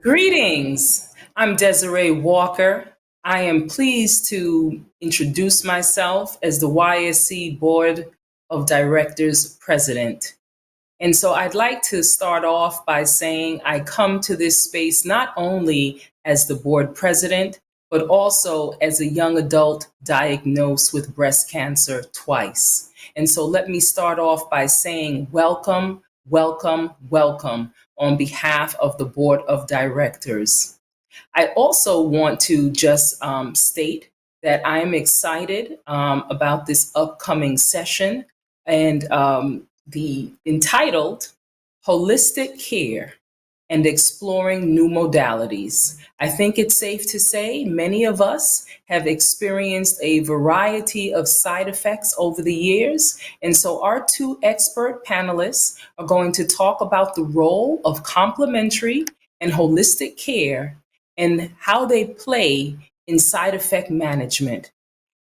Greetings. I'm Desiree Walker. I am pleased to introduce myself as the YSC Board of Directors President. And so I'd like to start off by saying I come to this space not only as the board president, but also as a young adult diagnosed with breast cancer twice. And so let me start off by saying welcome, welcome, welcome on behalf of the board of directors. I also want to just state that I'm excited about this upcoming session and the entitled Holistic Care and Exploring New Modalities. I think it's safe to say many of us have experienced a variety of side effects over the years. And so our two expert panelists are going to talk about the role of complementary and holistic care and how they play in side effect management.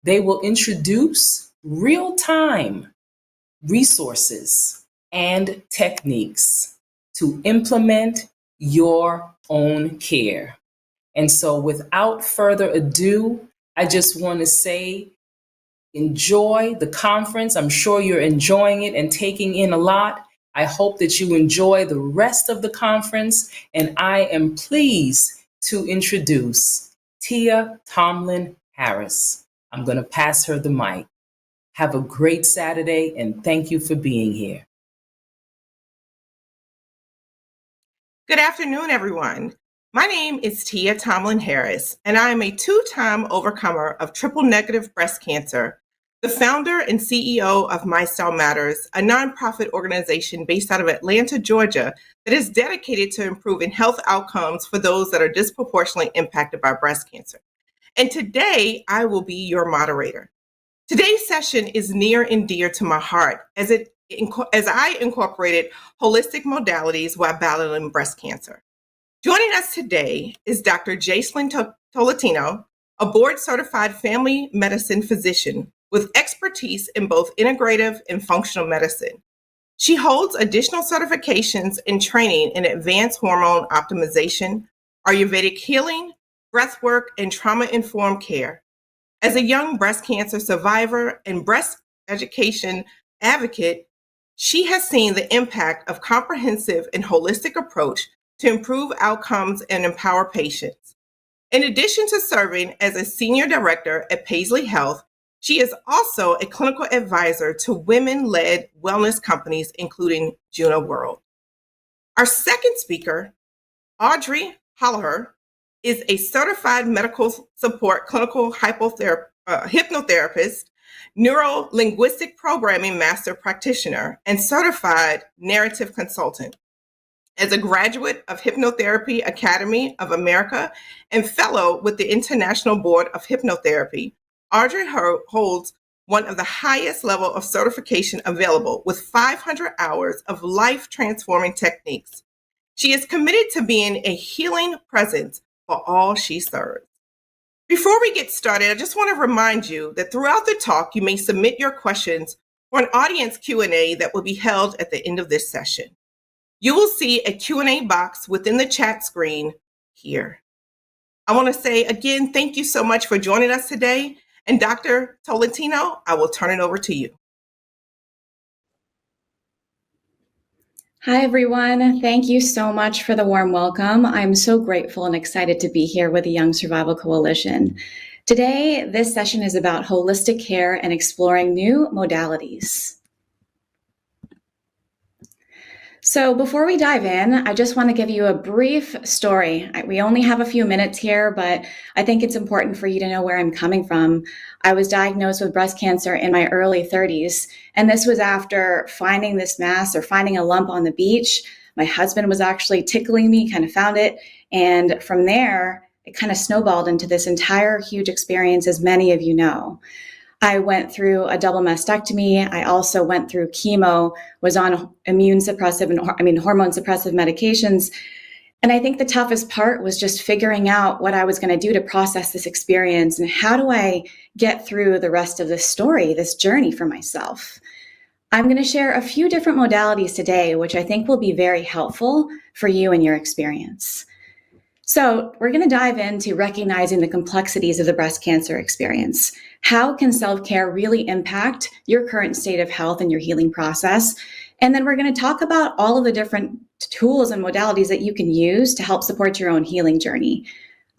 They will introduce real time resources and techniques to implement your own care. And so, without further ado, I just want to say enjoy the conference. I'm sure you're enjoying it and taking in a lot. I hope that you enjoy the rest of the conference. And I am pleased to introduce Tia Tomlin Harris. I'm going to pass her the mic. Have a great Saturday and thank you for being here. Good afternoon, everyone. My name is Tia Tomlin Harris, and I am a two-time overcomer of triple-negative breast cancer, the founder and CEO of My Style Matters, a nonprofit organization based out of Atlanta, Georgia, that is dedicated to improving health outcomes for those that are disproportionately impacted by breast cancer. And today, I will be your moderator. Today's session is near and dear to my heart as I incorporated holistic modalities while battling breast cancer. Joining us today is Dr. Jacelyn Tolentino, a board-certified family medicine physician with expertise in both integrative and functional medicine. She holds additional certifications and training in advanced hormone optimization, Ayurvedic healing, breathwork, and trauma-informed care. As a young breast cancer survivor and breast education advocate, she has seen the impact of comprehensive and holistic approach to improve outcomes and empower patients. In addition to serving as a senior director at Paisley Health, she is also a clinical advisor to women-led wellness companies, including Juno World. Our second speaker, Audrey Hollaher, is a certified medical support clinical hypnotherapist, neuro-linguistic programming master practitioner, and certified narrative consultant. As a graduate of Hypnotherapy Academy of America and fellow with the International Board of Hypnotherapy, Audrey holds one of the highest level of certification available with 500 hours of life-transforming techniques. She is committed to being a healing presence for all she serves. Before we get started, I just want to remind you that throughout the talk, you may submit your questions for an audience Q&A that will be held at the end of this session. You will see a Q&A box within the chat screen here. I want to say again, thank you so much for joining us today. And Dr. Tolentino, I will turn it over to you. Hi, everyone. Thank you so much for the warm welcome. I'm so grateful and excited to be here with the Young Survival Coalition. Today, this session is about holistic care and exploring new modalities. So before we dive in, I just want to give you a brief story. We only have a few minutes here, but I think it's important for you to know where I'm coming from. I was diagnosed with breast cancer in my early 30s, and this was after finding this mass or finding a lump on the beach. My husband was actually tickling me, kind of found it, and from there, it kind of snowballed into this entire huge experience, as many of you know. I went through a double mastectomy. I also went through chemo, was on hormone suppressive medications. And I think the toughest part was just figuring out what I was going to do to process this experience and how do I get through the rest of this story, this journey for myself. I'm going to share a few different modalities today, which I think will be very helpful for you and your experience. So we're going to dive into recognizing the complexities of the breast cancer experience. How can self-care really impact your current state of health and your healing process? And then we're going to talk about all of the different tools and modalities that you can use to help support your own healing journey.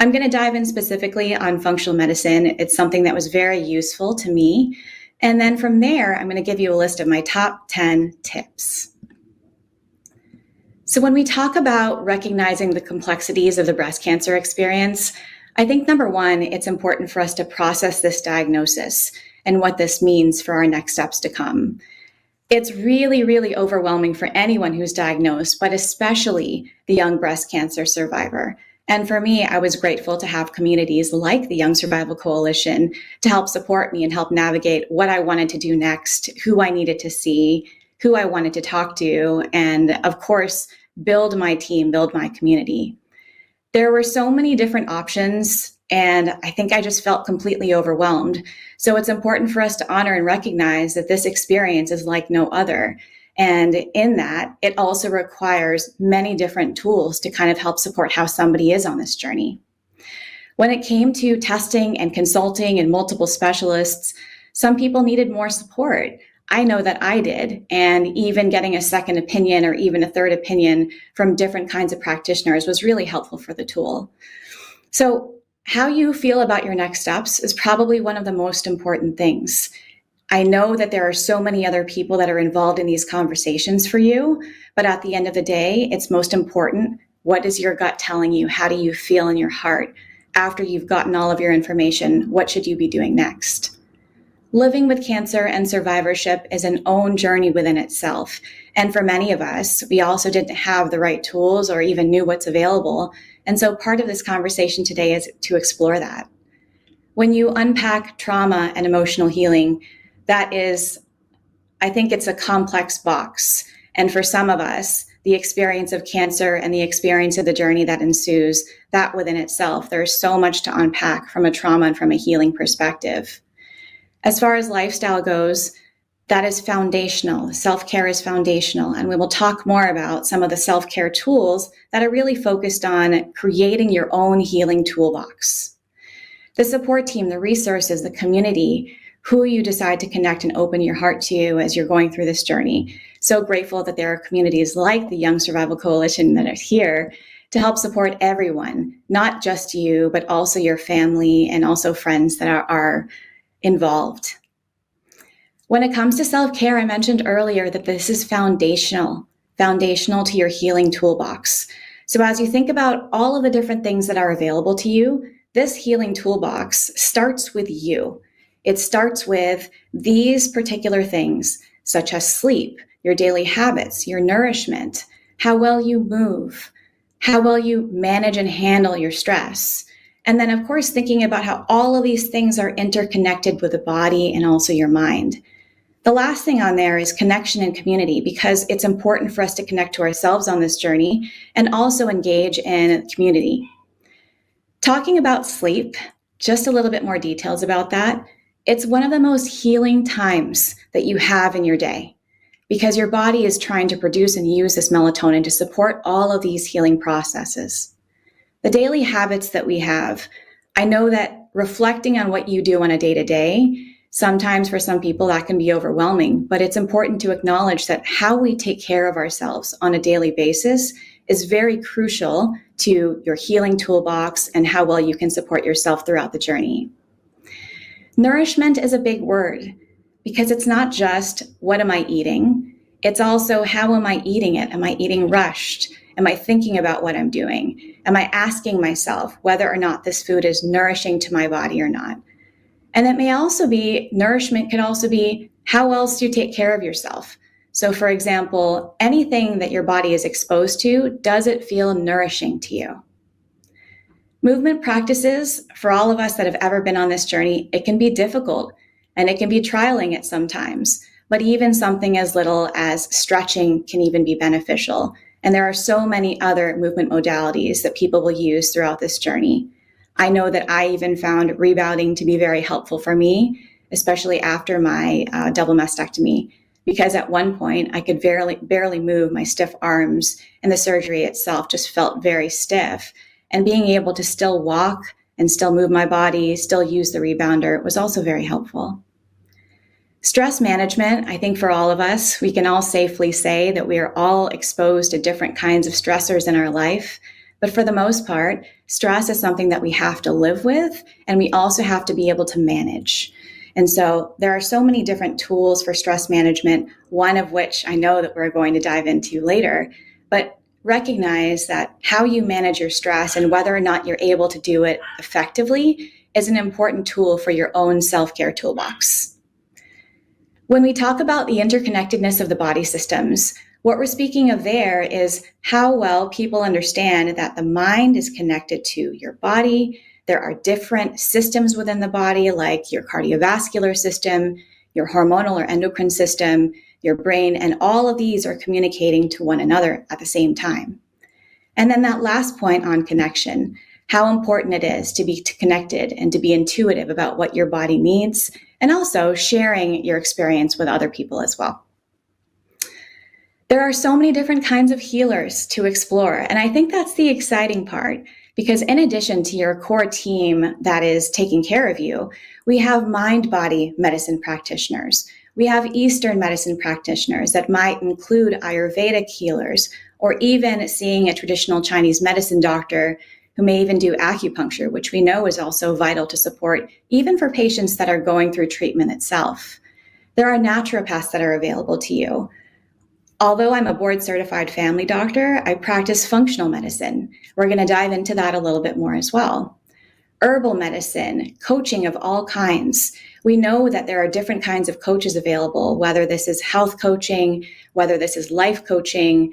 I'm going to dive in specifically on functional medicine. It's something that was very useful to me. And then from there, I'm going to give you a list of my top 10 tips. So when we talk about recognizing the complexities of the breast cancer experience, I think number one, it's important for us to process this diagnosis and what this means for our next steps to come. It's really, really overwhelming for anyone who's diagnosed, but especially the young breast cancer survivor. And for me, I was grateful to have communities like the Young Survival Coalition to help support me and help navigate what I wanted to do next, who I needed to see, who I wanted to talk to, and of course, build my team, build my community. There were so many different options, and I think I just felt completely overwhelmed. So it's important for us to honor and recognize that this experience is like no other. And in that, it also requires many different tools to kind of help support how somebody is on this journey. When it came to testing and consulting and multiple specialists, some people needed more support. I know that I did, and even getting a second opinion or even a third opinion from different kinds of practitioners was really helpful for the tool. So how you feel about your next steps is probably one of the most important things. I know that there are so many other people that are involved in these conversations for you, but at the end of the day, it's most important. What is your gut telling you? How do you feel in your heart? After you've gotten all of your information, what should you be doing next? Living with cancer and survivorship is an own journey within itself. And for many of us, we also didn't have the right tools or even knew what's available. And so part of this conversation today is to explore that. When you unpack trauma and emotional healing, that is, I think it's a complex box. And for some of us, the experience of cancer and the experience of the journey that ensues, that within itself, there's so much to unpack from a trauma and from a healing perspective. As far as lifestyle goes, that is foundational. Self-care is foundational. And we will talk more about some of the self-care tools that are really focused on creating your own healing toolbox. The support team, the resources, the community, who you decide to connect and open your heart to as you're going through this journey. So grateful that there are communities like the Young Survival Coalition that are here to help support everyone, not just you, but also your family and also friends that are involved. When it comes to self-care, I mentioned earlier that this is foundational to your healing toolbox. So as you think about all of the different things that are available to you, this healing toolbox starts with you. It starts with these particular things, such as sleep, your daily habits, your nourishment, how well you move, how well you manage and handle your stress. And then, of course, thinking about how all of these things are interconnected with the body and also your mind. The last thing on there is connection and community, because it's important for us to connect to ourselves on this journey and also engage in community. Talking about sleep, just a little bit more details about that. It's one of the most healing times that you have in your day because your body is trying to produce and use this melatonin to support all of these healing processes. The daily habits that we have, I know that reflecting on what you do on a day-to-day, sometimes for some people that can be overwhelming, but it's important to acknowledge that how we take care of ourselves on a daily basis is very crucial to your healing toolbox and how well you can support yourself throughout the journey. Nourishment is a big word because it's not just what am I eating, it's also how am I eating it? Am I eating rushed? Am I thinking about what I'm doing? Am I asking myself whether or not this food is nourishing to my body or not? And it may also be, nourishment can also be how else do you take care of yourself? So for example, anything that your body is exposed to, does it feel nourishing to you? Movement practices, for all of us that have ever been on this journey, it can be difficult and it can be trialing at some times, but even something as little as stretching can even be beneficial. And there are so many other movement modalities that people will use throughout this journey. I know that I even found rebounding to be very helpful for me, especially after my double mastectomy, because at one point I could barely move my stiff arms and the surgery itself just felt very stiff. and being able to still walk and still move my body, still use the rebounder was also very helpful. Stress management, I think for all of us, we can all safely say that we are all exposed to different kinds of stressors in our life. But for the most part, stress is something that we have to live with, and we also have to be able to manage. And so there are so many different tools for stress management, one of which I know that we're going to dive into later. But recognize that how you manage your stress and whether or not you're able to do it effectively is an important tool for your own self-care toolbox. When we talk about the interconnectedness of the body systems, what we're speaking of there is how well people understand that the mind is connected to your body. There are different systems within the body, like your cardiovascular system, your hormonal or endocrine system, your brain, and all of these are communicating to one another at the same time. And then that last point on connection, how important it is to be connected and to be intuitive about what your body needs, and also sharing your experience with other people as well. There are so many different kinds of healers to explore, and I think that's the exciting part, because in addition to your core team that is taking care of you, we have mind-body medicine practitioners. We have Eastern medicine practitioners that might include Ayurvedic healers, or even seeing a traditional Chinese medicine doctor who may even do acupuncture, which we know is also vital to support, even for patients that are going through treatment itself. There are naturopaths that are available to you. Although I'm a board-certified family doctor, I practice functional medicine. We're going to dive into that a little bit more as well. Herbal medicine, coaching of all kinds. We know that there are different kinds of coaches available, whether this is health coaching, whether this is life coaching,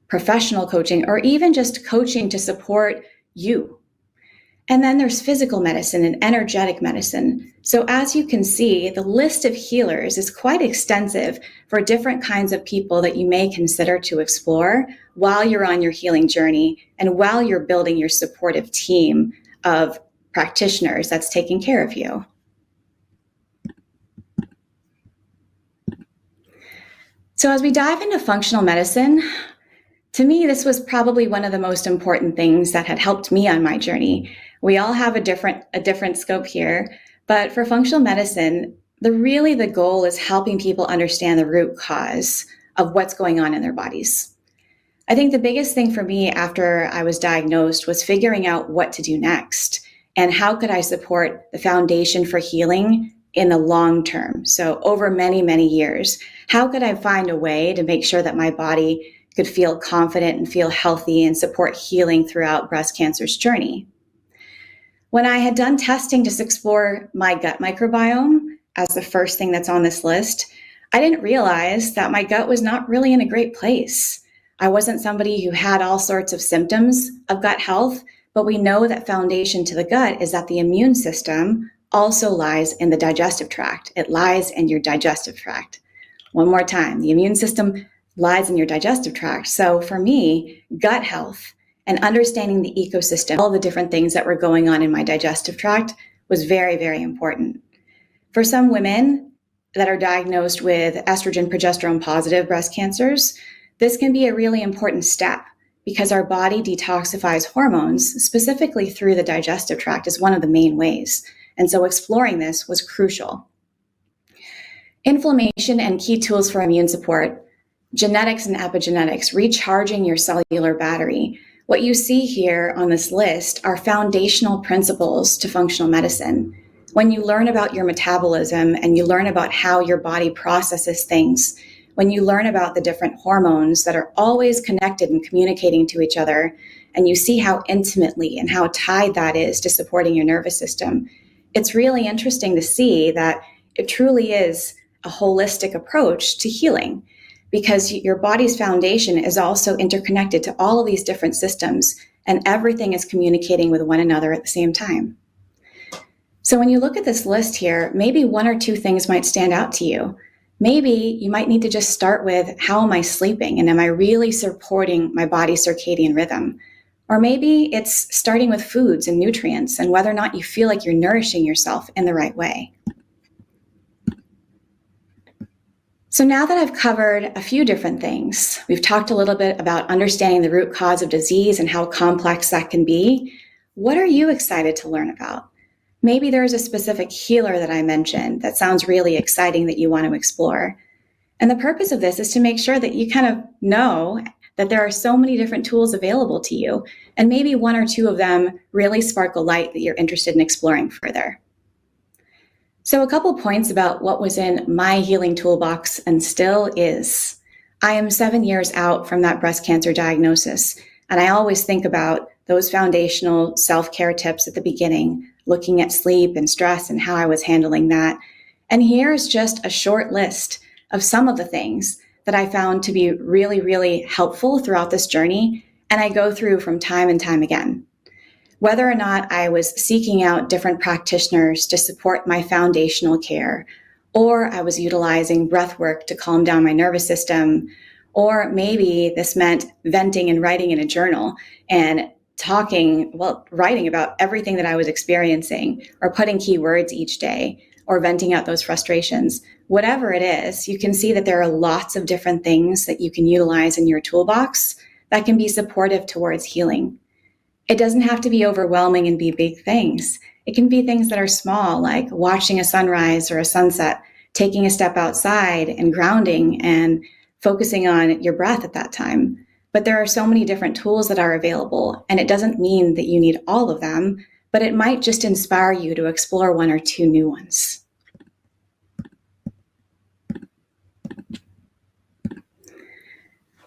professional coaching, or even just coaching to support you. And then there's physical medicine and energetic medicine. So as you can see, the list of healers is quite extensive for different kinds of people that you may consider to explore while you're on your healing journey and while you're building your supportive team of practitioners that's taking care of you. So as we dive into functional medicine, to me, this was probably one of the most important things that had helped me on my journey. We all have a different scope here, but for functional medicine, the goal is helping people understand the root cause of what's going on in their bodies. I think the biggest thing for me after I was diagnosed was figuring out what to do next and how could I support the foundation for healing in the long term. So over many, many years, how could I find a way to make sure that my body could feel confident and feel healthy and support healing throughout breast cancer's journey? When I had done testing to explore my gut microbiome as the first thing that's on this list, I didn't realize that my gut was not really in a great place. I wasn't somebody who had all sorts of symptoms of gut health, but we know that foundation to the gut is that the immune system also lies in the digestive tract. It lies in your digestive tract. One more time, the immune system lies in your digestive tract. So for me, gut health and understanding the ecosystem, all the different things that were going on in my digestive tract was very, very important. For some women that are diagnosed with estrogen, progesterone positive breast cancers, this can be a really important step because our body detoxifies hormones, specifically through the digestive tract is one of the main ways. And so exploring this was crucial. Inflammation and key tools for immune support, genetics and epigenetics, recharging your cellular battery. What you see here on this list are foundational principles to functional medicine. When you learn about your metabolism and you learn about how your body processes things, when you learn about the different hormones that are always connected and communicating to each other, and you see how intimately and how tied that is to supporting your nervous system, it's really interesting to see that it truly is a holistic approach to healing because your body's foundation is also interconnected to all of these different systems and everything is communicating with one another at the same time. So when you look at this list here, maybe one or two things might stand out to you. Maybe you might need to just start with, how am I sleeping? And am I really supporting my body's circadian rhythm? Or maybe it's starting with foods and nutrients and whether or not you feel like you're nourishing yourself in the right way. So now that I've covered a few different things, we've talked a little bit about understanding the root cause of disease and how complex that can be. What are you excited to learn about? Maybe there's a specific healer that I mentioned that sounds really exciting that you want to explore. And the purpose of this is to make sure that you kind of know that there are so many different tools available to you, and maybe one or two of them really spark a light that you're interested in exploring further. So a couple points about what was in my healing toolbox and still is. I am 7 years out from that breast cancer diagnosis, and I always think about those foundational self-care tips at the beginning, looking at sleep and stress and how I was handling that. And here's just a short list of some of the things that I found to be really, really helpful throughout this journey, and I go through from time and time again. Whether or not I was seeking out different practitioners to support my foundational care, or I was utilizing breath work to calm down my nervous system, or maybe this meant venting and writing in a journal and writing about everything that I was experiencing, or putting keywords each day, or venting out those frustrations. Whatever it is, you can see that there are lots of different things that you can utilize in your toolbox that can be supportive towards healing. It doesn't have to be overwhelming and be big things. It can be things that are small, like watching a sunrise or a sunset, taking a step outside and grounding and focusing on your breath at that time. But there are so many different tools that are available, and it doesn't mean that you need all of them, but it might just inspire you to explore one or two new ones.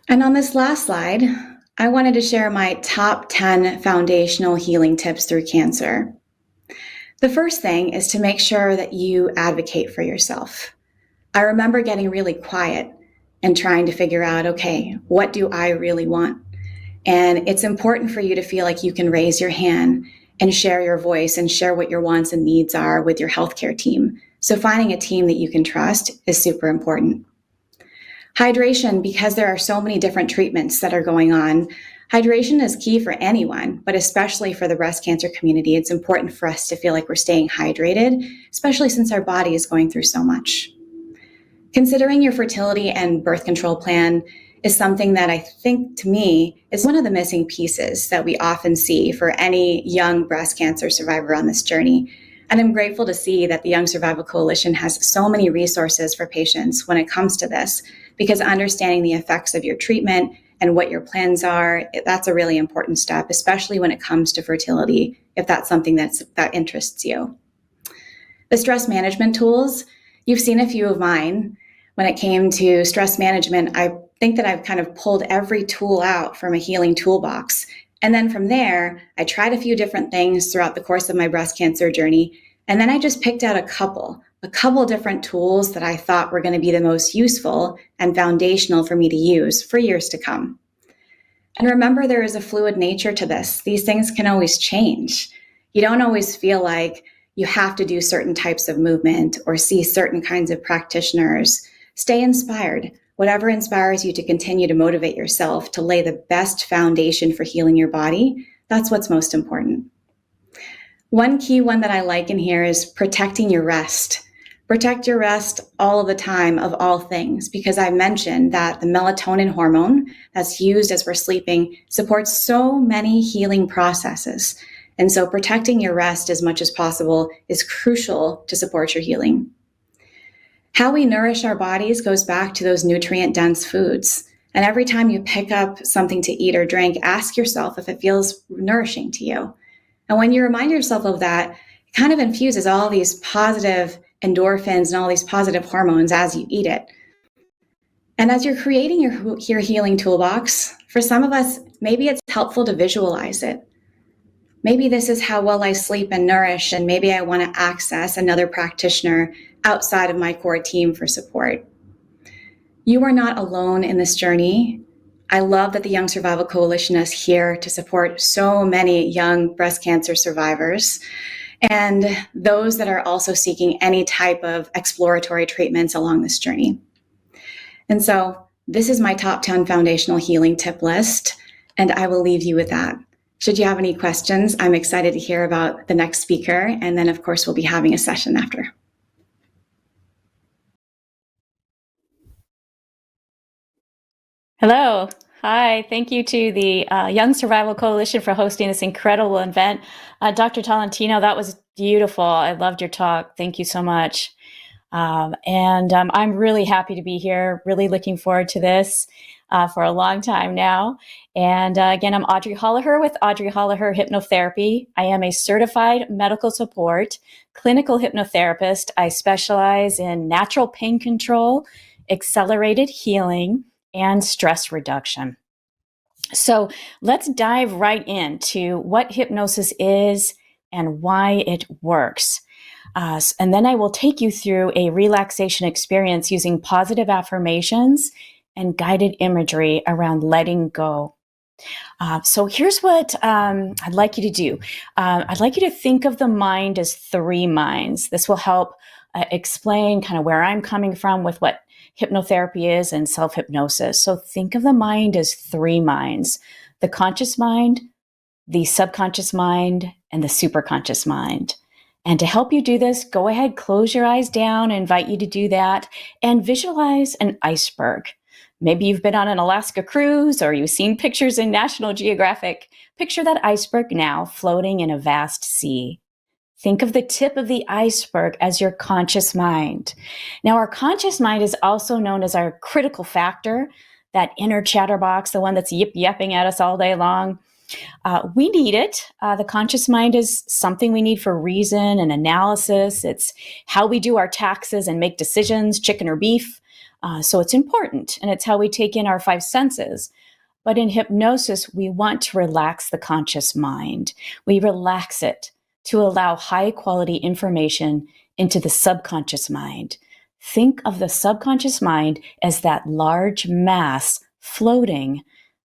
And on this last slide, I wanted to share my top 10 foundational healing tips through cancer. The first thing is to make sure that you advocate for yourself. I remember getting really quiet and trying to figure out, okay, what do I really want? And it's important for you to feel like you can raise your hand and share your voice and share what your wants and needs are with your healthcare team. So finding a team that you can trust is super important. Hydration, because there are so many different treatments that are going on, hydration is key for anyone, but especially for the breast cancer community. It's important for us to feel like we're staying hydrated, especially since our body is going through so much. Considering your fertility and birth control plan is something that I think, to me, is one of the missing pieces that we often see for any young breast cancer survivor on this journey. And I'm grateful to see that the Young Survival Coalition has so many resources for patients when it comes to this, because understanding the effects of your treatment and what your plans are, that's a really important step, especially when it comes to fertility, if that's something that interests you. The stress management tools, you've seen a few of mine. When it came to stress management, I think that I've kind of pulled every tool out from a healing toolbox. And then from there, I tried a few different things throughout the course of my breast cancer journey. And then I just picked out a couple different tools that I thought were going to be the most useful and foundational for me to use for years to come. And remember, there is a fluid nature to this. These things can always change. You don't always feel like you have to do certain types of movement or see certain kinds of practitioners. Stay inspired. Whatever inspires you to continue to motivate yourself to lay the best foundation for healing your body, that's what's most important. One key one that I like in here is protecting your rest. Protect your rest all of the time of all things, because I mentioned that the melatonin hormone that's used as we're sleeping supports so many healing processes. And so protecting your rest as much as possible is crucial to support your healing. How we nourish our bodies goes back to those nutrient-dense foods. And every time you pick up something to eat or drink, ask yourself if it feels nourishing to you. And when you remind yourself of that, it kind of infuses all these positive endorphins and all these positive hormones as you eat it. And as you're creating your healing toolbox, for some of us, maybe it's helpful to visualize it. Maybe this is how well I sleep and nourish, and maybe I want to access another practitioner outside of my core team for support. You are not alone in this journey. I love that the Young Survival Coalition is here to support so many young breast cancer survivors and those that are also seeking any type of exploratory treatments along this journey. And so this is my top 10 foundational healing tip list, and I will leave you with that. Should you have any questions, I'm excited to hear about the next speaker, and then of course we'll be having a session after. Hello. Hi. Thank you to the Young Survival Coalition for hosting this incredible event. Dr. Tolentino, that was beautiful. I loved your talk. Thank you so much. I'm really happy to be here, really looking forward to this for a long time now. And again, I'm Audrey Holliher with Audrey Holliher Hypnotherapy. I am a certified medical support clinical hypnotherapist. I specialize in natural pain control, accelerated healing, and stress reduction. So let's dive right into what hypnosis is and why it works. And then I will take you through a relaxation experience using positive affirmations and guided imagery around letting go. So here's what I'd like you to do. I'd like you to think of the mind as three minds. This will help explain kind of where I'm coming from with what hypnotherapy is and self-hypnosis. So think of the mind as three minds: the conscious mind, the subconscious mind, and the superconscious mind. And to help you do this, go ahead, close your eyes down. I invite you to do that and visualize an iceberg. Maybe you've been on an Alaska cruise or you've seen pictures in National Geographic. Picture that iceberg now floating in a vast sea. Think of the tip of the iceberg as your conscious mind. Now, our conscious mind is also known as our critical factor, that inner chatterbox, the one that's yip-yapping at us all day long. We need it. The conscious mind is something we need for reason and analysis. It's how we do our taxes and make decisions, chicken or beef. So it's important, and it's how we take in our five senses. But in hypnosis, we want to relax the conscious mind. We relax it to allow high quality information into the subconscious mind. Think of the subconscious mind as that large mass floating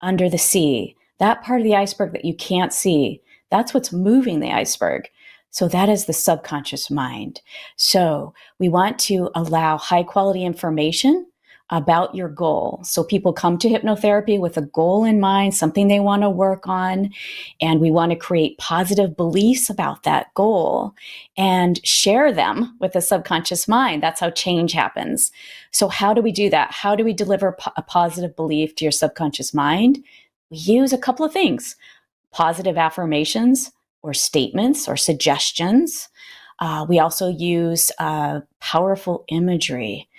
under the sea, that part of the iceberg that you can't see. That's what's moving the iceberg. So that is the subconscious mind. So we want to allow high quality information about your goal. So people come to hypnotherapy with a goal in mind, something they want to work on, and we want to create positive beliefs about that goal and share them with the subconscious mind. That's how change happens. So how do we do that? How do we deliver a positive belief to your subconscious mind? We use a couple of things: positive affirmations or statements or suggestions. We also use powerful imagery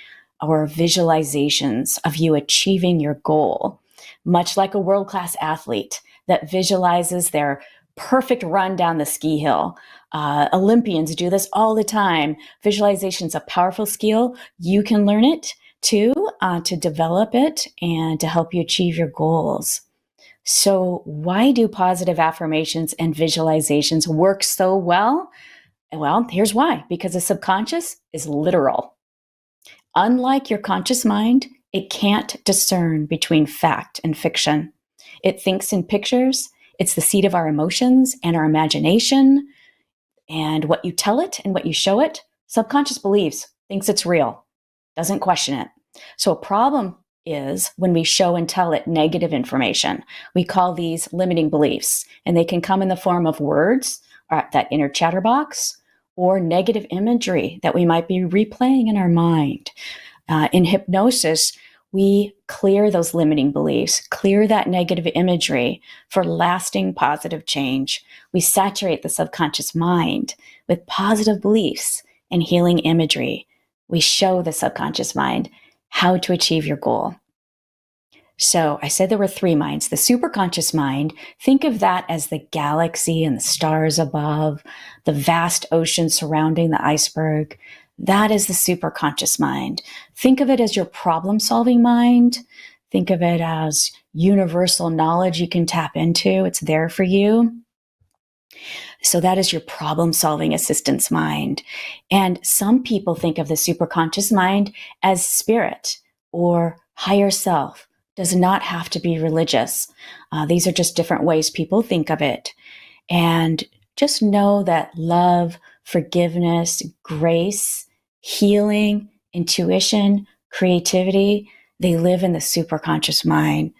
or visualizations of you achieving your goal, much like a world-class athlete that visualizes their perfect run down the ski hill. Olympians do this all the time. Visualization is a powerful skill. You can learn it too, to develop it and to help you achieve your goals. So why do positive affirmations and visualizations work so well? Well, here's why. Because the subconscious is literal. Unlike your conscious mind, it can't discern between fact and fiction. It thinks in pictures. It's the seat of our emotions and our imagination. And what you tell it and what you show it, subconscious believes, thinks it's real, doesn't question it. So a problem is when we show and tell it negative information. We call these limiting beliefs, and they can come in the form of words, or that inner chatterbox, or negative imagery that we might be replaying in our mind. In hypnosis, we clear those limiting beliefs, clear that negative imagery for lasting positive change. We saturate the subconscious mind with positive beliefs and healing imagery. We show the subconscious mind how to achieve your goal. So I said there were three minds. The superconscious mind, think of that as the galaxy and the stars above, the vast ocean surrounding the iceberg. That is the superconscious mind. Think of it as your problem-solving mind. Think of it as universal knowledge you can tap into. It's there for you. So that is your problem-solving assistance mind. And some people think of the superconscious mind as spirit or higher self. Does not have to be religious. These are just different ways people think of it. And just know that love, forgiveness, grace, healing, intuition, creativity, they live in the superconscious mind.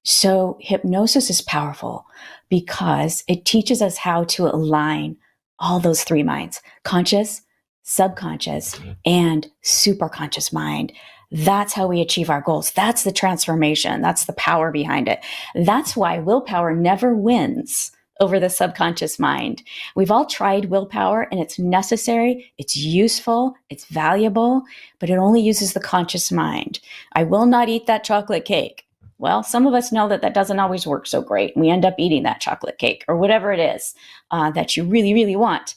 So hypnosis is powerful because it teaches us how to align all those three minds: conscious, subconscious, and superconscious mind. That's how we achieve our goals. That's the transformation. That's the power behind it. That's why willpower never wins over the subconscious mind. We've all tried willpower, and it's necessary, it's useful, it's valuable, but it only uses the conscious mind. I will not eat that chocolate cake. Well, some of us know that that doesn't always work so great. We end up eating that chocolate cake or whatever it is that you really, really want.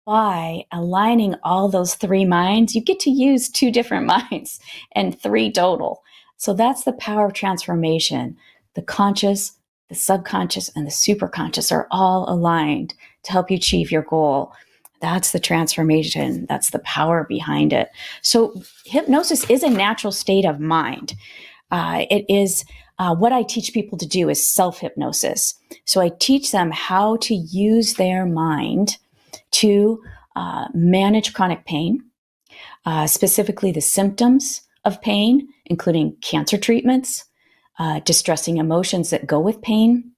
By aligning all those three minds, you get to use 2 different minds and 3 total. So that's the power of transformation. The conscious, the subconscious, and the superconscious are all aligned to help you achieve your goal. That's the transformation. That's the power behind it. So hypnosis is a natural state of mind. It is what I teach people to do is self-hypnosis. So I teach them how to use their mind to manage chronic pain, specifically the symptoms of pain, including cancer treatments, distressing emotions that go with pain,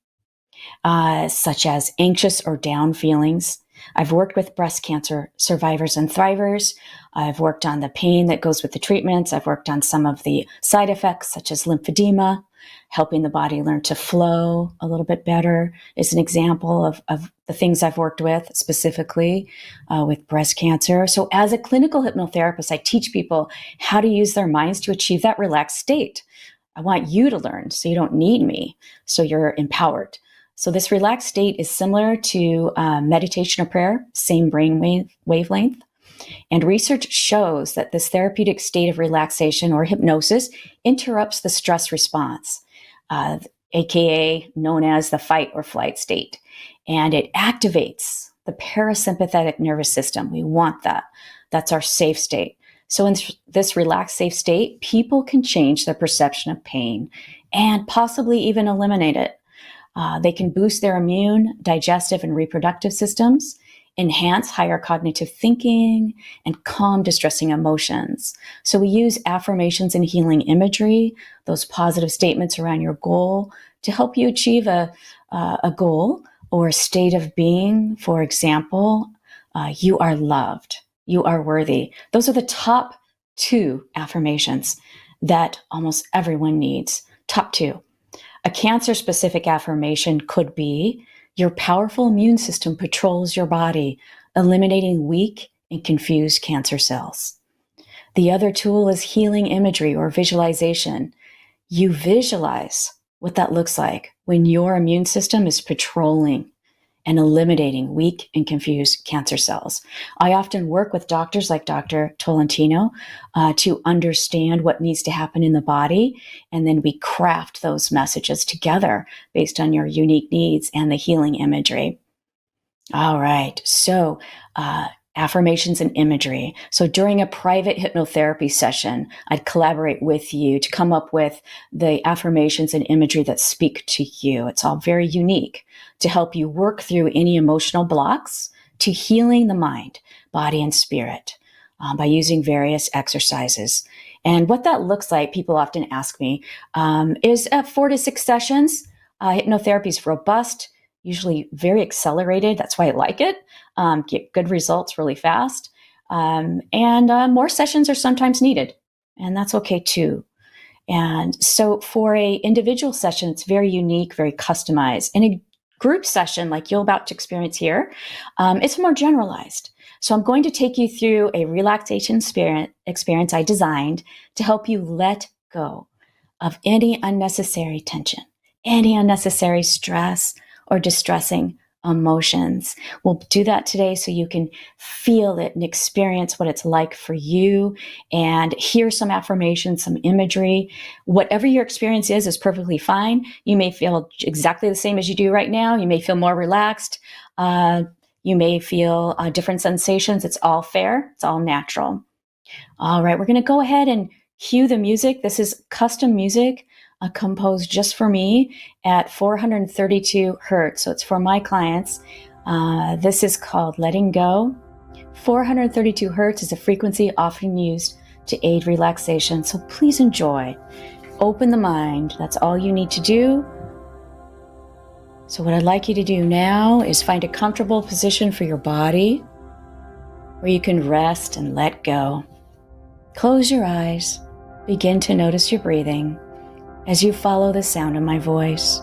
such as anxious or down feelings. I've worked with breast cancer survivors and thrivers. I've worked on the pain that goes with the treatments. I've worked on some of the side effects, such as lymphedema. Helping the body learn to flow a little bit better is an example of the things I've worked with, specifically with breast cancer. So as a clinical hypnotherapist, I teach people how to use their minds to achieve that relaxed state. I want you to learn so you don't need me, so you're empowered. So this relaxed state is similar to meditation or prayer, same brain wavelength. And research shows that this therapeutic state of relaxation or hypnosis interrupts the stress response, aka known as the fight or flight state. And it activates the parasympathetic nervous system. We want that. That's our safe state. So in this relaxed, safe state, people can change their perception of pain and possibly even eliminate it. They can boost their immune, digestive, and reproductive systems, enhance higher cognitive thinking, and calm distressing emotions. So we use affirmations and healing imagery, those positive statements around your goal, to help you achieve a goal or a state of being. For example, you are loved, you are worthy. Those are the top 2 affirmations that almost everyone needs. Top 2. A cancer-specific affirmation could be, your powerful immune system patrols your body, eliminating weak and confused cancer cells. The other tool is healing imagery or visualization. You visualize what that looks like when your immune system is patrolling and eliminating weak and confused cancer cells. I often work with doctors like Dr. Tolentino to understand what needs to happen in the body, and then we craft those messages together based on your unique needs and the healing imagery. All right, so affirmations and imagery. So during a private hypnotherapy session, I'd collaborate with you to come up with the affirmations and imagery that speak to you. It's all very unique to help you work through any emotional blocks to healing the mind, body, and spirit by using various exercises. And what that looks like, people often ask me, is 4 to 6 sessions. Hypnotherapy is robust, usually very accelerated. That's why I like it. Get good results really fast. And more sessions are sometimes needed. And that's okay too. And so for a individual session, it's very unique, very customized. In a group session, like you're about to experience here, it's more generalized. So I'm going to take you through a relaxation experience I designed to help you let go of any unnecessary tension, any unnecessary stress or distressing emotions. We'll do that today so you can feel it and experience what it's like for you and hear some affirmations, some imagery. Whatever your experience is perfectly fine. You may feel exactly the same as you do right now. You may feel more relaxed. You may feel different sensations. It's all fair. It's all natural. All right, we're going to go ahead and cue the music. This is custom music composed just for me at 432 hertz. So it's for my clients. This is called Letting Go. 432 hertz is a frequency often used to aid relaxation. So please enjoy. Open the mind. That's all you need to do. So what I'd like you to do now is find a comfortable position for your body where you can rest and let go. Close your eyes. begin to notice your breathing as you follow the sound of my voice.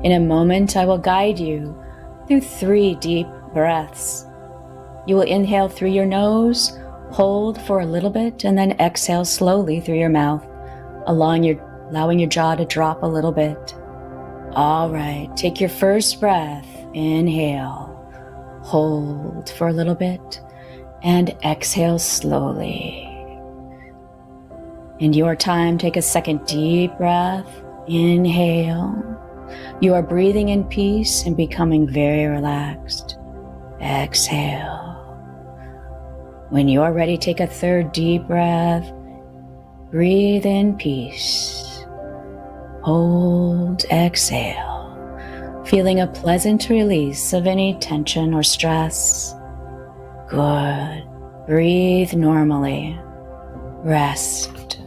In a moment, I will guide you through 3 deep breaths. You will inhale through your nose, hold for a little bit, and then exhale slowly through your mouth, allowing your jaw to drop a little bit. All right, take your first breath. Inhale, hold for a little bit, and exhale slowly. In your time, take a second deep breath. Inhale. You are breathing in peace and becoming very relaxed. Exhale. When you are ready, take a third deep breath. Breathe in peace. Hold, exhale, feeling a pleasant release of any tension or stress. Good. Breathe normally. Rest.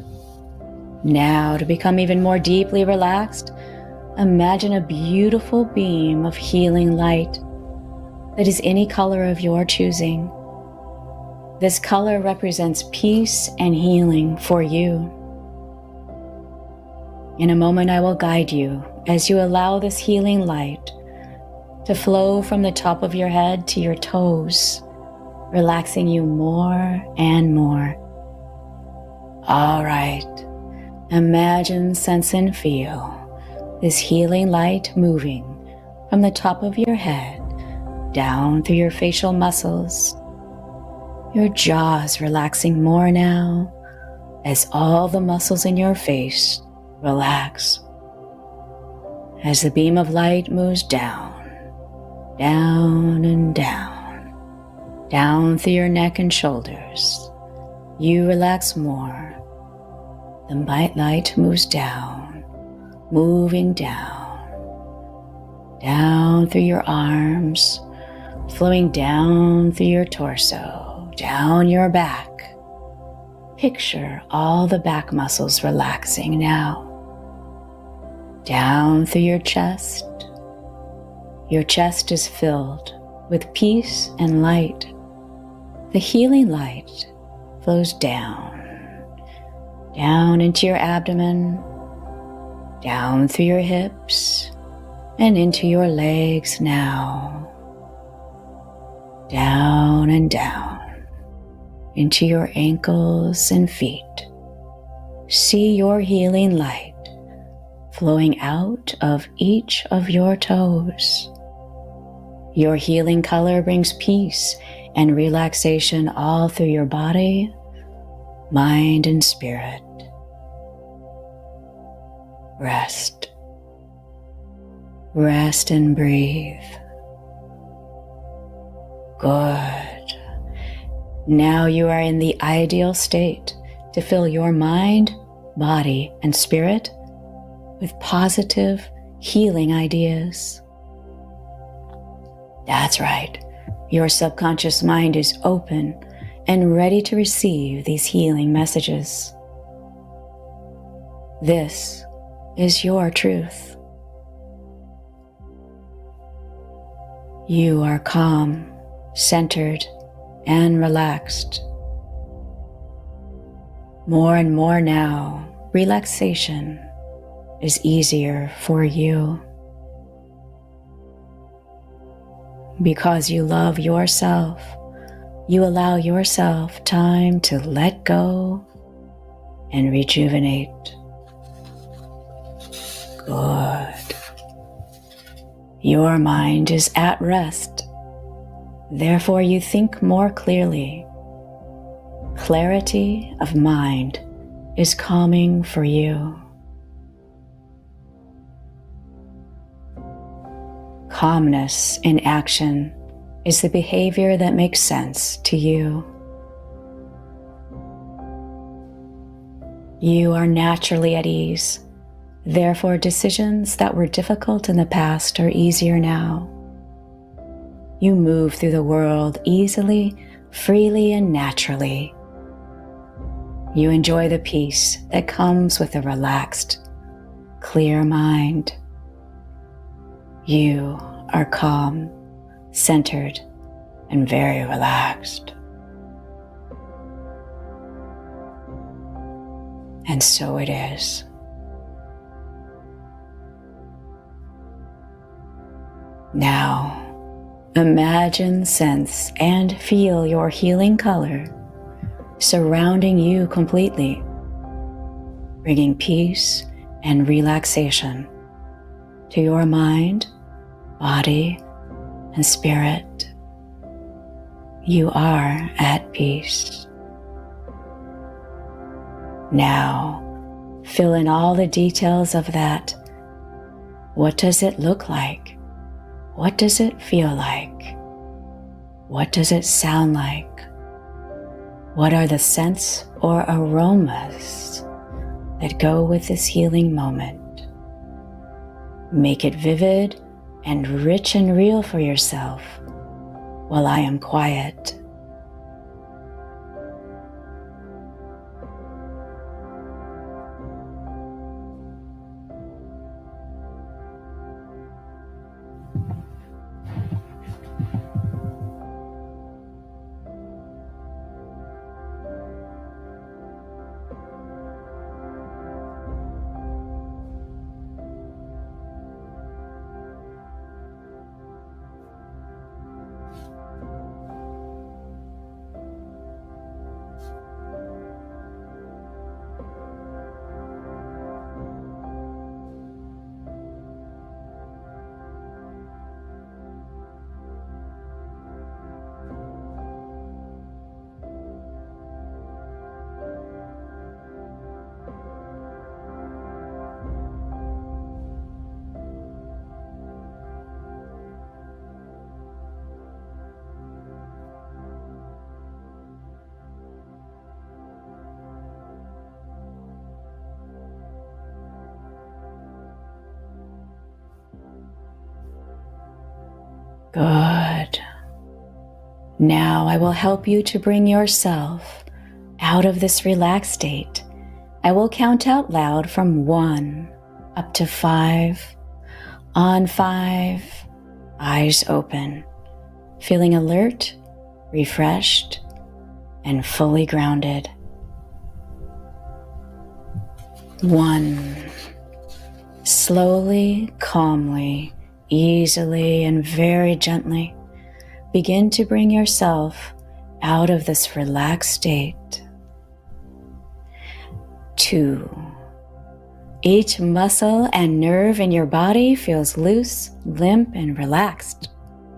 Now, to become even more deeply relaxed, imagine a beautiful beam of healing light that is any color of your choosing. This color represents peace and healing for you. In a moment, I will guide you as you allow this healing light to flow from the top of your head to your toes, relaxing you more and more. All right. Imagine, sense, and feel this healing light moving from the top of your head down through your facial muscles. Your jaw is relaxing more now as all the muscles in your face relax. As the beam of light moves down, down and down, down through your neck and shoulders, you relax more. The bright light moves down, moving down, down through your arms, flowing down through your torso, down your back. Picture all the back muscles relaxing now. Down through your chest. Your chest is filled with peace and light. The healing light flows down into your abdomen, down through your hips, and into your legs now. Down and down, into your ankles and feet. See your healing light flowing out of each of your toes. Your healing color brings peace and relaxation all through your body, mind, and spirit. Rest. Rest and breathe. Good. Now you are in the ideal state to fill your mind, body, and spirit with positive, healing ideas. That's right. Your subconscious mind is open and ready to receive these healing messages. This is your truth. You are calm, centered, and relaxed. More and more now, relaxation is easier for you. Because you love yourself, you allow yourself time to let go and rejuvenate. Good. Your mind is at rest. Therefore, you think more clearly. Clarity of mind is calming for you. Calmness in action is the behavior that makes sense to you. You are naturally at ease. Therefore, decisions that were difficult in the past are easier now. You move through the world easily, freely, and naturally. You enjoy the peace that comes with a relaxed, clear mind. You are calm, centered, and very relaxed. And so it is. Now, imagine, sense, and feel your healing color surrounding you completely, bringing peace and relaxation to your mind, body, and spirit. You are at peace. Now, fill in all the details of that. What does it look like? What does it feel like? What does it sound like? What are the scents or aromas that go with this healing moment? Make it vivid and rich and real for yourself while I am quiet. Good. Now I will help you to bring yourself out of this relaxed state. I will count out loud from 1 up to 5. On 5, eyes open, feeling alert, refreshed, and fully grounded. 1. Slowly, calmly, easily, and very gently begin to bring yourself out of this relaxed state. 2. Each muscle and nerve in your body feels loose, limp, and relaxed.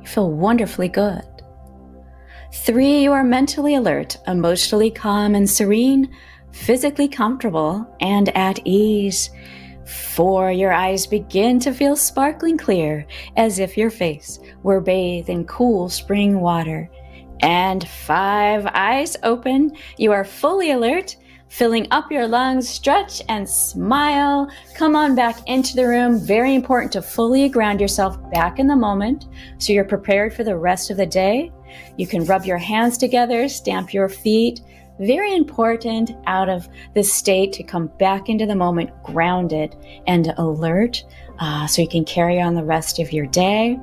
You feel wonderfully good. 3. You are mentally alert, emotionally calm and serene, physically comfortable, and at ease. 4. Your eyes begin to feel sparkling clear, as if your face were bathed in cool spring water. And 5. Eyes open, you are fully alert, filling up your lungs, stretch and smile. Come on back into the room. Very important to fully ground yourself back in the moment so you're prepared for the rest of the day. You can rub your hands together, stamp your feet. Very important out of this state to come back into the moment grounded and alert so you can carry on the rest of your day.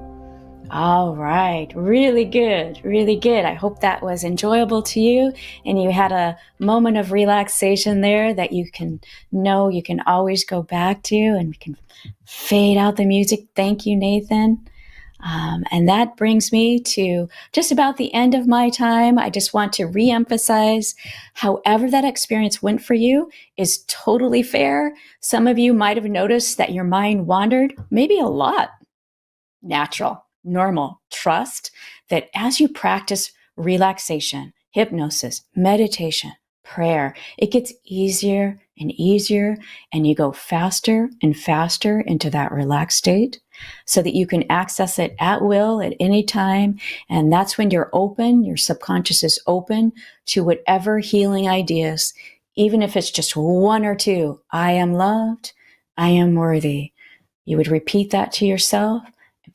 All right, really good, really good. I hope that was enjoyable to you and you had a moment of relaxation there that you can know you can always go back to, and we can fade out the music. Thank you, Nathan. And that brings me to just about the end of my time. I just want to reemphasize, however that experience went for you is totally fair. Some of you might have noticed that your mind wandered, maybe a lot. Natural, normal. Trust that as you practice relaxation, hypnosis, meditation, prayer, it gets easier and easier, and you go faster and faster into that relaxed state so that you can access it at will at any time. And that's when you're open, your subconscious is open to whatever healing ideas, even if it's just 1 or 2. I am loved, I am worthy. You would repeat that to yourself.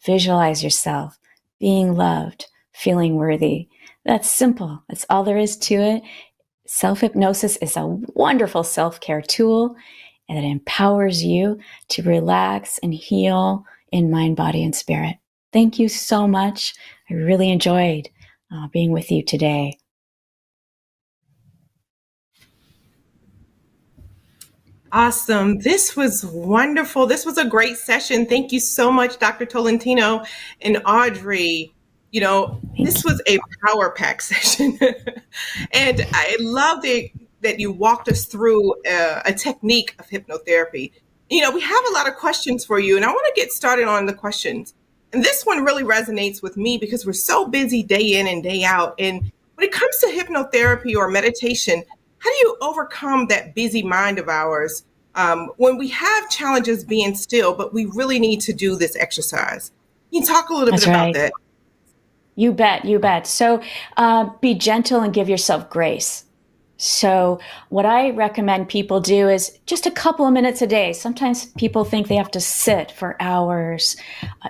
Visualize yourself being loved, feeling worthy. That's simple. That's all there is to it. Self-hypnosis is a wonderful self-care tool, and it empowers you to relax and heal in mind, body, and spirit. Thank you so much. I really enjoyed being with you today. Awesome. This was wonderful. This was a great session. Thank you so much, Dr. Tolentino and Audrey. This was a power pack session. And I loved it that you walked us through a technique of hypnotherapy. We have a lot of questions for you, and I want to get started on the questions. And this one really resonates with me because we're so busy day in and day out. And when it comes to hypnotherapy or meditation, how do you overcome that busy mind of ours when we have challenges being still, but we really need to do this exercise? Can you talk a little bit about that? You bet, you bet. So be gentle and give yourself grace. So what I recommend people do is just a couple of minutes a day. Sometimes people think they have to sit for hours.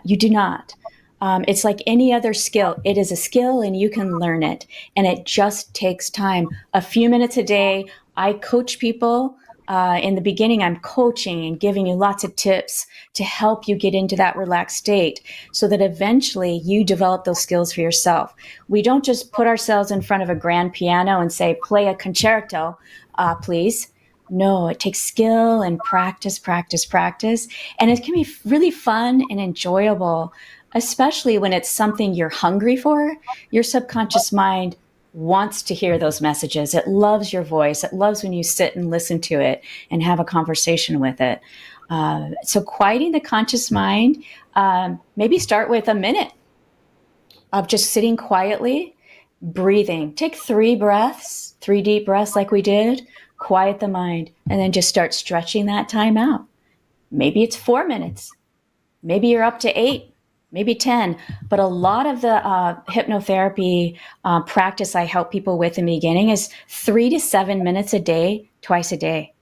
You do not. It's like any other skill. It is a skill and you can learn it. And it just takes time. A few minutes a day. I coach people. In the beginning, I'm coaching and giving you lots of tips to help you get into that relaxed state so that eventually you develop those skills for yourself. We don't just put ourselves in front of a grand piano and say, play a concerto, please. No, it takes skill and practice, practice, practice. And it can be really fun and enjoyable, especially when it's something you're hungry for. Your subconscious mind wants to hear those messages. It loves your voice. It loves when you sit and listen to it and have a conversation with it. So quieting the conscious mind, maybe start with a minute of just sitting quietly, breathing. Take 3 breaths, 3 deep breaths like we did, quiet the mind, and then just start stretching that time out. Maybe it's 4 minutes. Maybe you're up to 8. Maybe 10, but a lot of the hypnotherapy practice I help people with in the beginning is 3 to 7 minutes a day, twice a day.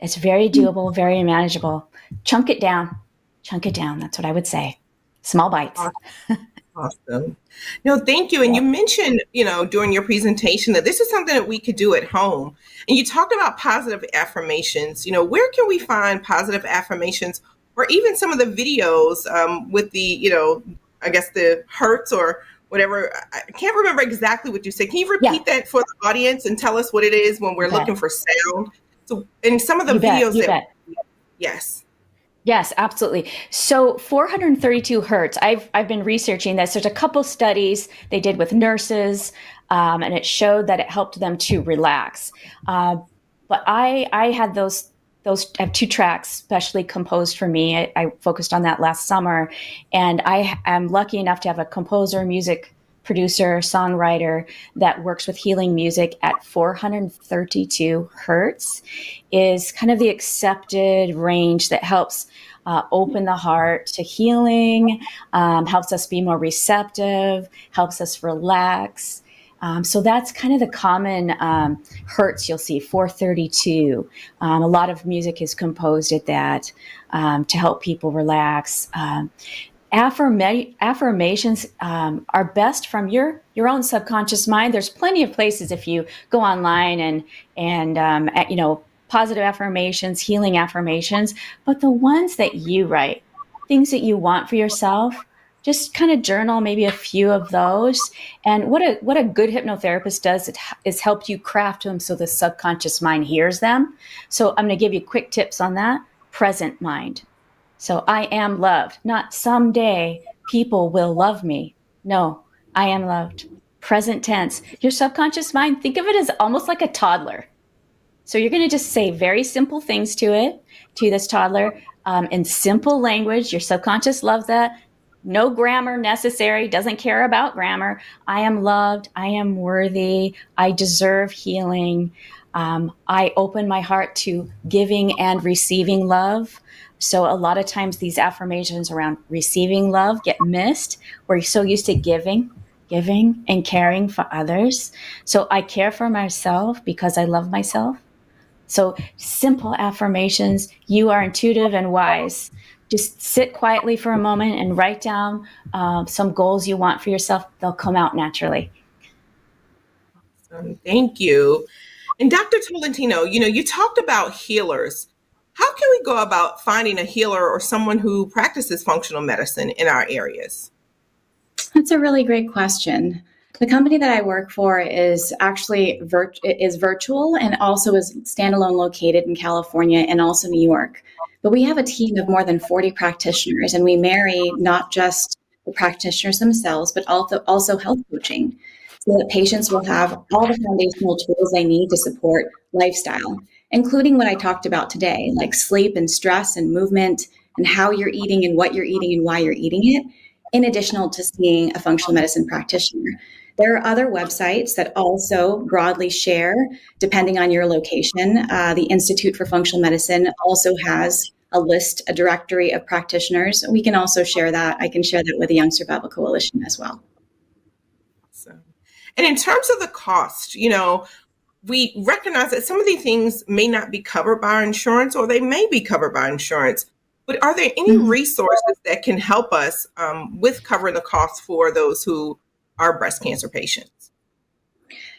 It's very doable, very manageable. Chunk it down. Chunk it down. That's what I would say. Small bites. Awesome. No, thank you. And you mentioned, during your presentation that this is something that we could do at home. And you talked about positive affirmations. Where can we find positive affirmations? Or even some of the videos with the, I guess the hertz or whatever. I can't remember exactly what you said. Can you repeat that for the audience and tell us what it is when we're looking for sound? So in some of the videos yes. Yes, absolutely. So 432 hertz, I've been researching this. There's a couple studies they did with nurses, and it showed that it helped them to relax. But I had those I have 2 tracks specially composed for me. I focused on that last summer, and I am lucky enough to have a composer, music producer, songwriter that works with healing music at 432 hertz is kind of the accepted range that helps open the heart to healing, helps us be more receptive, helps us relax. So that's kind of the common hertz you'll see, 432. A lot of music is composed at that to help people relax. Affirmations are best from your own subconscious mind. There's plenty of places if you go online and positive affirmations, healing affirmations, but the ones that you write, things that you want for yourself, just kind of journal maybe a few of those. And what a good hypnotherapist does is help you craft them so the subconscious mind hears them. So I'm going to give you quick tips on that. Present mind. So I am loved, not someday people will love me. No, I am loved. Present tense. Your subconscious mind, think of it as almost like a toddler. So you're going to just say very simple things to this toddler in simple language. Your subconscious loves that. No grammar necessary, doesn't care about grammar. I am loved. I am worthy. I deserve healing. I open my heart to giving and receiving love. So a lot of times these affirmations around receiving love get missed. We're so used to giving and caring for others. So I care for myself because I love myself. So simple affirmations. You are intuitive and wise. Just sit quietly for a moment and write down some goals you want for yourself. They'll come out naturally. Thank you. And Dr. Tolentino, you talked about healers. How can we go about finding a healer or someone who practices functional medicine in our areas? That's a really great question. The company that I work for is actually virtual and also is standalone located in California and also New York. But we have a team of more than 40 practitioners, and we marry not just the practitioners themselves, but also health coaching, so that patients will have all the foundational tools they need to support lifestyle, including what I talked about today, like sleep and stress and movement and how you're eating and what you're eating and why you're eating it, in addition to seeing a functional medicine practitioner. There are other websites that also broadly share, depending on your location. The Institute for Functional Medicine also has a directory of practitioners. We can also share that. I can share that with the Young Survival Coalition as well. Awesome. And in terms of the cost, we recognize that some of these things may not be covered by our insurance, or they may be covered by insurance. But are there any resources that can help us with covering the costs for those who are breast cancer patients?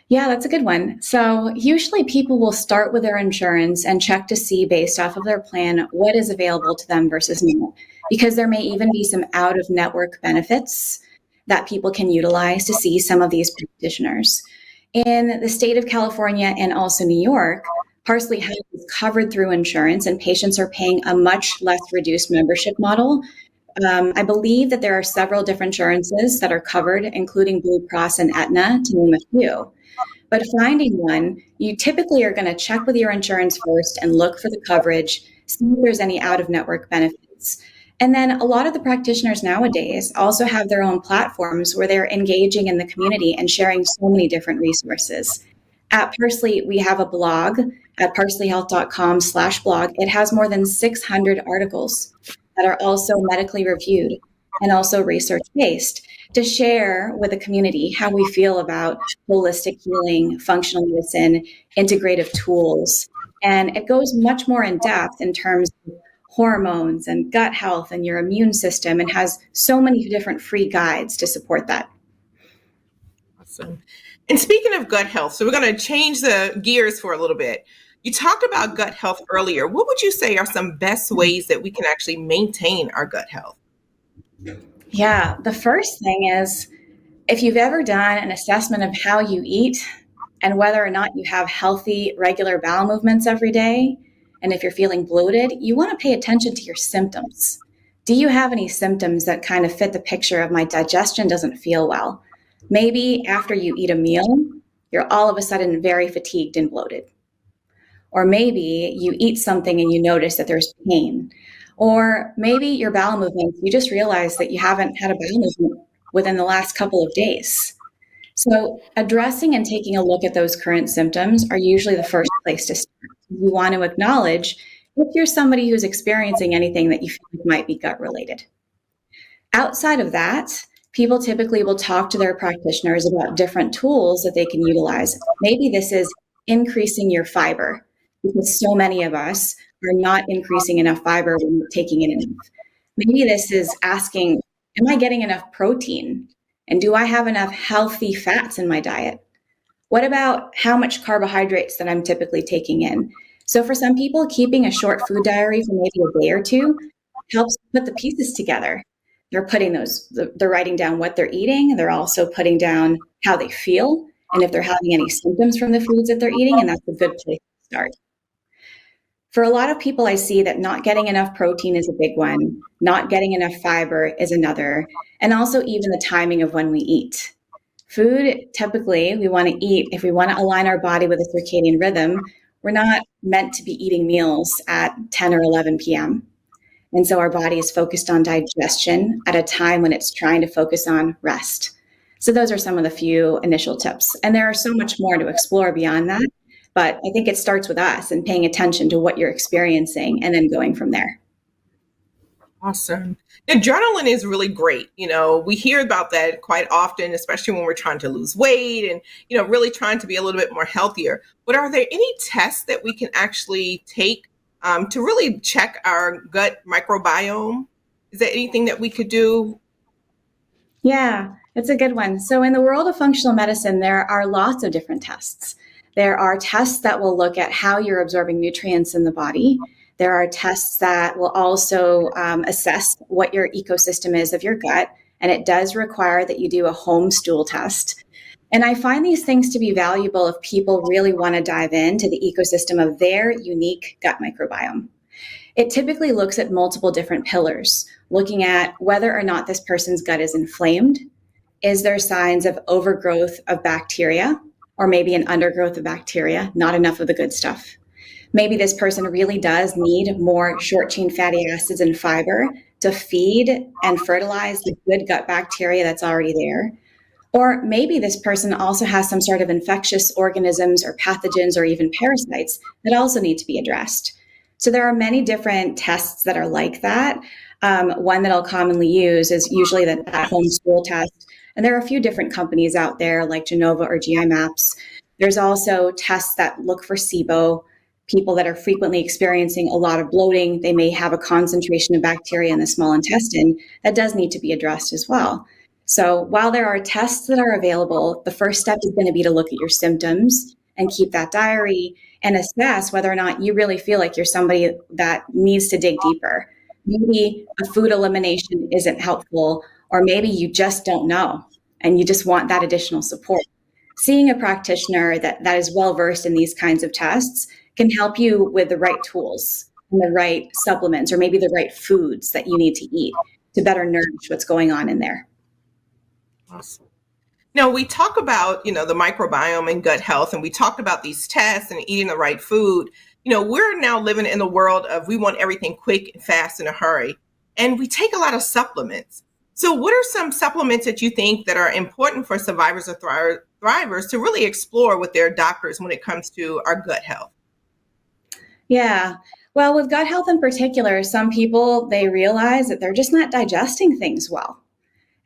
Yeah, that's a good one. So usually people will start with their insurance and check to see, based off of their plan, what is available to them versus not, because there may even be some out-of-network benefits that people can utilize to see some of these practitioners. In the state of California and also New York, Parsley Health is covered through insurance, and patients are paying a much less reduced membership model. I believe that there are several different insurances that are covered, including Blue Cross and Aetna, to name a few. But finding one, you typically are going to check with your insurance first and look for the coverage, see if there's any out-of-network benefits. And then a lot of the practitioners nowadays also have their own platforms where they're engaging in the community and sharing so many different resources. At Parsley, we have a blog at parsleyhealth.com/blog. It has more than 600 articles that are also medically reviewed and also research-based to share with the community how we feel about holistic healing, functional medicine, integrative tools. And it goes much more in depth in terms of hormones and gut health and your immune system, and has so many different free guides to support that. Awesome. And speaking of gut health, so we're going to change the gears for a little bit. You talked about gut health earlier. What would you say are some best ways that we can actually maintain our gut health? Yeah, the first thing is, if you've ever done an assessment of how you eat and whether or not you have healthy, regular bowel movements every day, and if you're feeling bloated, you want to pay attention to your symptoms. Do you have any symptoms that kind of fit the picture of my digestion doesn't feel well? Maybe after you eat a meal, you're all of a sudden very fatigued and bloated. Or maybe you eat something and you notice that there's pain. Or maybe your bowel movements, you just realize that you haven't had a bowel movement within the last couple of days. So addressing and taking a look at those current symptoms are usually the first place to start. You want to acknowledge if you're somebody who's experiencing anything that you feel might be gut related. Outside of that, people typically will talk to their practitioners about different tools that they can utilize. Maybe this is increasing your fiber, because so many of us are not increasing enough fiber when we're taking in enough. Maybe this is asking, am I getting enough protein? And do I have enough healthy fats in my diet? What about how much carbohydrates that I'm typically taking in? So for some people, keeping a short food diary for maybe a day or two helps put the pieces together. They're writing down what they're eating. They're also putting down how they feel and if they're having any symptoms from the foods that they're eating, and that's a good place to start. For a lot of people, I see that not getting enough protein is a big one, not getting enough fiber is another, and also even the timing of when we eat. Food, typically, we want to eat, if we want to align our body with a circadian rhythm, we're not meant to be eating meals at 10 or 11 p.m. And so our body is focused on digestion at a time when it's trying to focus on rest. So those are some of the few initial tips. And there are so much more to explore beyond that. But I think it starts with us and paying attention to what you're experiencing and then going from there. Awesome. Adrenaline is really great. We hear about that quite often, especially when we're trying to lose weight and, really trying to be a little bit more healthier. But are there any tests that we can actually take to really check our gut microbiome? Is there anything that we could do? Yeah, it's a good one. So in the world of functional medicine, there are lots of different tests. There are tests that will look at how you're absorbing nutrients in the body. There are tests that will also assess what your ecosystem is of your gut. And it does require that you do a home stool test. And I find these things to be valuable if people really want to dive into the ecosystem of their unique gut microbiome. It typically looks at multiple different pillars, looking at whether or not this person's gut is inflamed. Is there signs of overgrowth of bacteria, or maybe an undergrowth of bacteria, not enough of the good stuff? Maybe this person really does need more short chain fatty acids and fiber to feed and fertilize the good gut bacteria that's already there. Or maybe this person also has some sort of infectious organisms or pathogens or even parasites that also need to be addressed. So there are many different tests that are like that. One that I'll commonly use is usually that home stool test. And there are a few different companies out there like Genova or GI Maps. There's also tests that look for SIBO. People that are frequently experiencing a lot of bloating, they may have a concentration of bacteria in the small intestine that does need to be addressed as well. So while there are tests that are available, the first step is going to be to look at your symptoms and keep that diary and assess whether or not you really feel like you're somebody that needs to dig deeper. Maybe a food elimination isn't helpful, or maybe you just don't know and you just want that additional support. Seeing a practitioner that is well versed in these kinds of tests can help you with the right tools and the right supplements, or maybe the right foods that you need to eat to better nourish what's going on in there. Awesome. Now, we talk about, the microbiome and gut health, and we talked about these tests and eating the right food. We're now living in the world of we want everything quick and fast in a hurry, and we take a lot of supplements. So what are some supplements that you think that are important for survivors or thrivers to really explore with their doctors when it comes to our gut health? Yeah. Well, with gut health in particular, some people, they realize that they're just not digesting things well.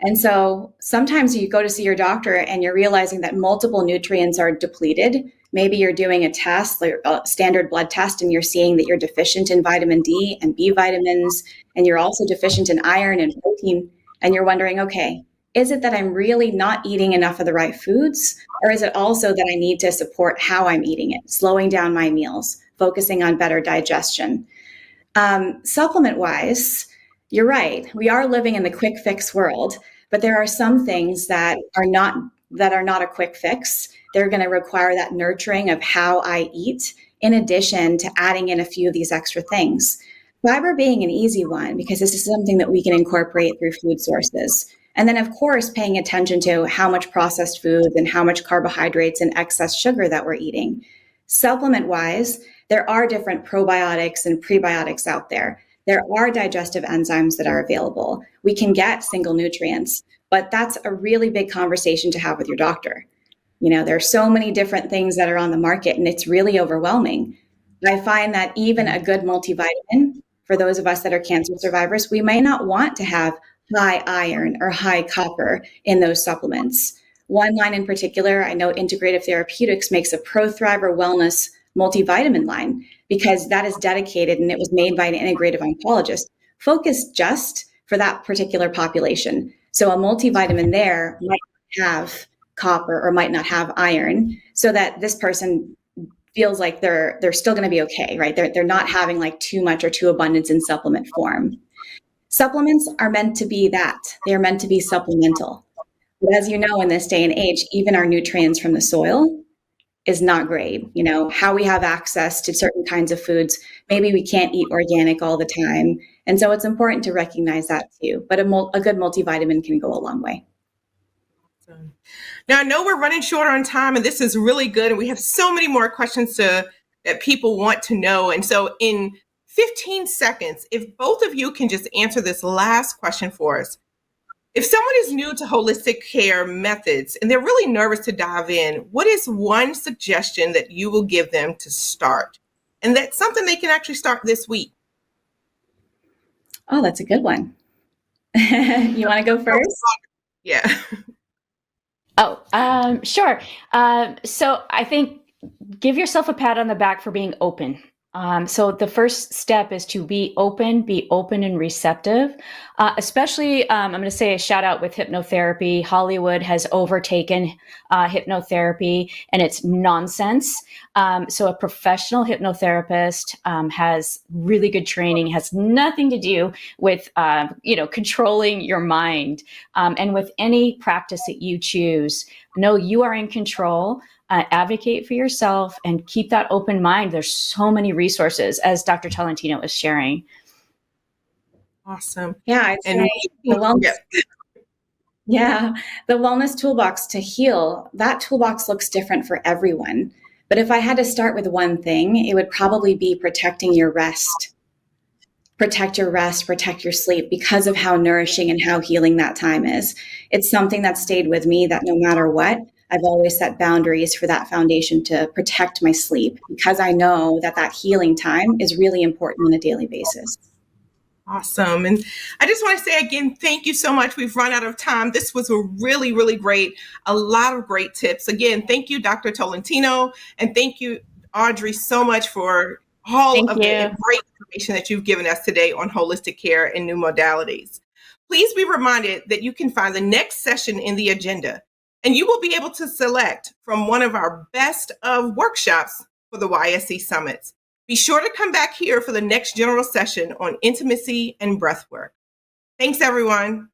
And so sometimes you go to see your doctor and you're realizing that multiple nutrients are depleted. Maybe you're doing a test, like a standard blood test, and you're seeing that you're deficient in vitamin D and B vitamins, and you're also deficient in iron and protein. And you're wondering, okay, is it that I'm really not eating enough of the right foods? Or is it also that I need to support how I'm eating it, slowing down my meals, focusing on better digestion? Supplement wise, you're right. We are living in the quick fix world, but there are some things that are not a quick fix. They're going to require that nurturing of how I eat, in addition to adding in a few of these extra things. Fiber being an easy one, because this is something that we can incorporate through food sources. And then, of course, paying attention to how much processed foods and how much carbohydrates and excess sugar that we're eating. Supplement wise, there are different probiotics and prebiotics out there. There are digestive enzymes that are available. We can get single nutrients, but that's a really big conversation to have with your doctor. There are so many different things that are on the market, and it's really overwhelming. I find that even a good multivitamin, for those of us that are cancer survivors, we may not want to have high iron or high copper in those supplements. One line in particular, I know Integrative Therapeutics makes a Pro Thriver Wellness multivitamin line, because that is dedicated and it was made by an integrative oncologist focused just for that particular population. So a multivitamin there might have copper or might not have iron, so that this person feels like they're still going to be okay, right? They're not having like too much or too abundance in supplement form. Supplements are meant to be that. They're meant to be supplemental. But as you know, in this day and age, even our nutrients from the soil is not great. How we have access to certain kinds of foods, maybe we can't eat organic all the time. And so it's important to recognize that too. But a good multivitamin can go a long way. Now, I know we're running short on time, and this is really good. And we have so many more questions that people want to know. And so in 15 seconds, if both of you can just answer this last question for us. If someone is new to holistic care methods and they're really nervous to dive in, what is one suggestion that you will give them to start? And that's something they can actually start this week. Oh, that's a good one. You want to go first? Yeah. Sure. So I think give yourself a pat on the back for being open So the first step is to be open and receptive. Especially, I'm going to say a shout out with hypnotherapy. Hollywood has overtaken hypnotherapy, and it's nonsense. So a professional hypnotherapist has really good training, has nothing to do with controlling your mind. And with any practice that you choose, know you are in control. Advocate for yourself and keep that open mind. There's so many resources, as Dr. Tolentino was sharing. Awesome. Yeah, I'd And say the wellness. yeah. Yeah, the wellness toolbox to heal, that toolbox looks different for everyone. But if I had to start with one thing, it would probably be protecting your rest. Protect your rest, protect your sleep because of how nourishing and how healing that time is. It's something that stayed with me that no matter what, I've always set boundaries for that foundation to protect my sleep because I know that that healing time is really important on a daily basis. Awesome. And I just want to say again, thank you so much. We've run out of time. This was a really, really great, a lot of great tips. Again, thank you, Dr. Tolentino, and thank you, Audrey, so much for all Thank of you. the great information that you've given us today on holistic care and new modalities. Please be reminded that you can find the next session in the agenda, and you will be able to select from one of our best of workshops for the YSC Summits. Be sure to come back here for the next general session on intimacy and breathwork. Thanks, everyone.